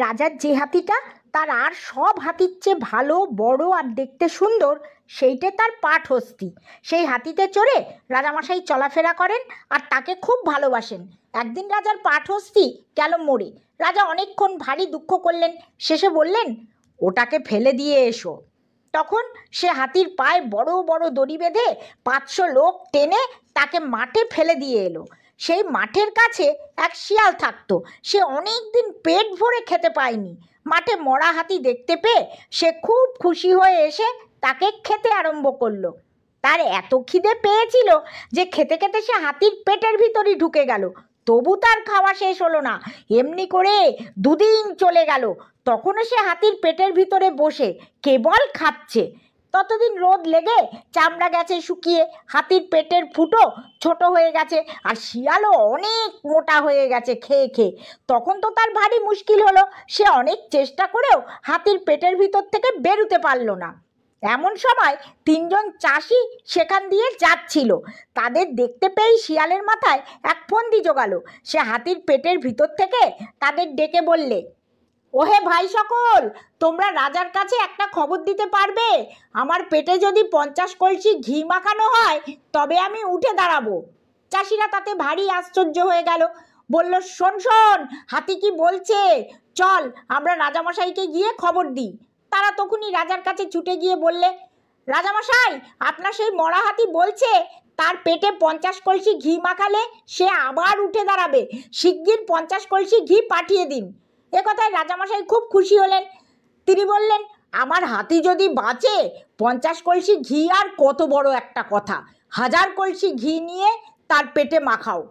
রাজার যে হাতিটা তার আর সব হাতির চেয়ে ভালো, বড় আর দেখতে সুন্দর, সেইটে তার পাটহস্তি। সেই হাতিতে চড়ে রাজামশাই চলাফেরা করেন আর তাকে খুব ভালোবাসেন। একদিন রাজার পাটহস্তি গেল মরে। রাজা অনেকক্ষণ ভারী দুঃখ করলেন, শেষে বললেন, ওটাকে ফেলে দিয়ে এসো। তখন সে হাতির পায়ে বড় বড় দড়ি বেঁধে 500 লোক টেনে তাকে মাঠে ফেলে দিয়ে এলো। সেই মাঠের কাছে এক শিয়াল থাকতো। সে অনেক দিন পেট ভরে খেতে পায়নি। মাঠে মরা হাতি দেখতে পেয়ে সে খুব খুশি হয়ে এসে তাকে খেতে আরম্ভ করলো। তার এত খিদে পেয়েছিল যে খেতে খেতে সে হাতির পেটের ভিতরই ঢুকে গেল। তবু তার খাওয়া শেষ হলো না। এমনি করে 2 দিন চলে গেল। তখনও সে হাতির পেটের ভিতরে বসে কেবল খাচ্ছে। ততদিন রোদ লেগে চামড়া গেছে শুকিয়ে, হাতির পেটের ফুটো ছোট হয়ে গেছে, আর শিয়ালও অনেক মোটা হয়ে গেছে খেয়ে খেয়ে। তখন তো তার ভারী মুশকিল হলো। সে অনেক চেষ্টা করেও হাতির পেটের ভিতর থেকে বেরোতে পারল না। এমন সময় 3 জন চাষি সেখান দিয়ে যাচ্ছিল। তাদের দেখতে পেয়েই শিয়ালের মাথায় এক ফন্দি জোগালো। সে হাতির পেটের ভিতর থেকে তাদের ডেকে বললে, ওহে ভাই সকল, তোমরা রাজার কাছে একটা খবর দিতে পারবে? আমার পেটে যদি 50 কলসি ঘি মাখানো হয় তবে আমি উঠে দাঁড়াবো। চাষিরা তাতে ভারী আশ্চর্য হয়ে গেল। বলল, শোন শোন, হাতি কি বলছে, চল আমরা রাজামশাইকে গিয়ে খবর দিই। তারা তখনই রাজার কাছে ছুটে গিয়ে বললে, রাজামশাই, আপনার সেই মরা হাতি বলছে তার পেটে 50 কলসি ঘি মাখালে সে আবার উঠে দাঁড়াবে। শিগগির 50 কলসি ঘি পাঠিয়ে দিন। এ কথায় রাজামশাই খুব খুশি হলেন। তিনি বললেন, আমার হাতি যদি বাঁচে, 50 কলসি ঘি আর কত বড় একটা কথা। 1000 কলসি ঘি নিয়ে তার পেটে মাখাও।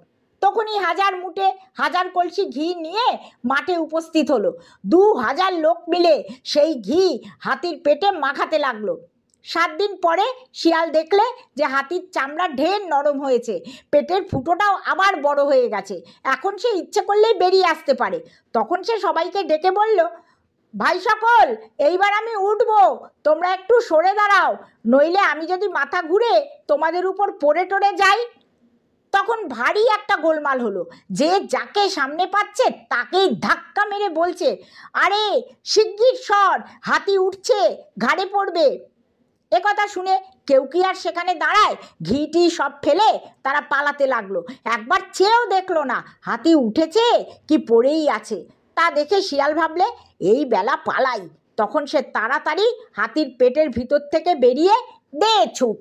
তখনই 1000 মুঠে 1000 কলসি ঘি নিয়ে মাঠে উপস্থিত হলো। 2000 লোক মিলে সেই ঘি হাতির পেটে মাখাতে লাগলো। 7 দিন পরে শিয়াল দেখলে যে হাতির চামড়া ঢের নরম হয়েছে, পেটের ফুটোটাও আবার বড় হয়ে গেছে। এখন সে ইচ্ছে করলেই বেরিয়ে আসতে পারে। তখন সে সবাইকে ডেকে বলল, ভাই সকল, এইবার আমি উঠবো, তোমরা একটু সরে দাঁড়াও, নইলে আমি যদি মাথা ঘুরে তোমাদের উপর পড়ে টরে যাই। তখন ভারী একটা গোলমাল হলো। যে যাকে সামনে পাচ্ছে তাকেই ধাক্কা মেরে বলছে, আরে শিগগির সর, হাতি উঠছে, ঘাড়ে পড়বে। একথা শুনে কেউ কি আর সেখানে দাঁড়ায়? ঘিটি সব ফেলে তারা পালাতে লাগলো। একবার চেয়েও দেখলো না হাতি উঠেছে কি পড়েই আছে। তা দেখে শিয়াল ভাবলে, এই বেলা পালাই। তখন সে তাড়াতাড়ি হাতির পেটের ভিতর থেকে বেরিয়ে দে ছুট।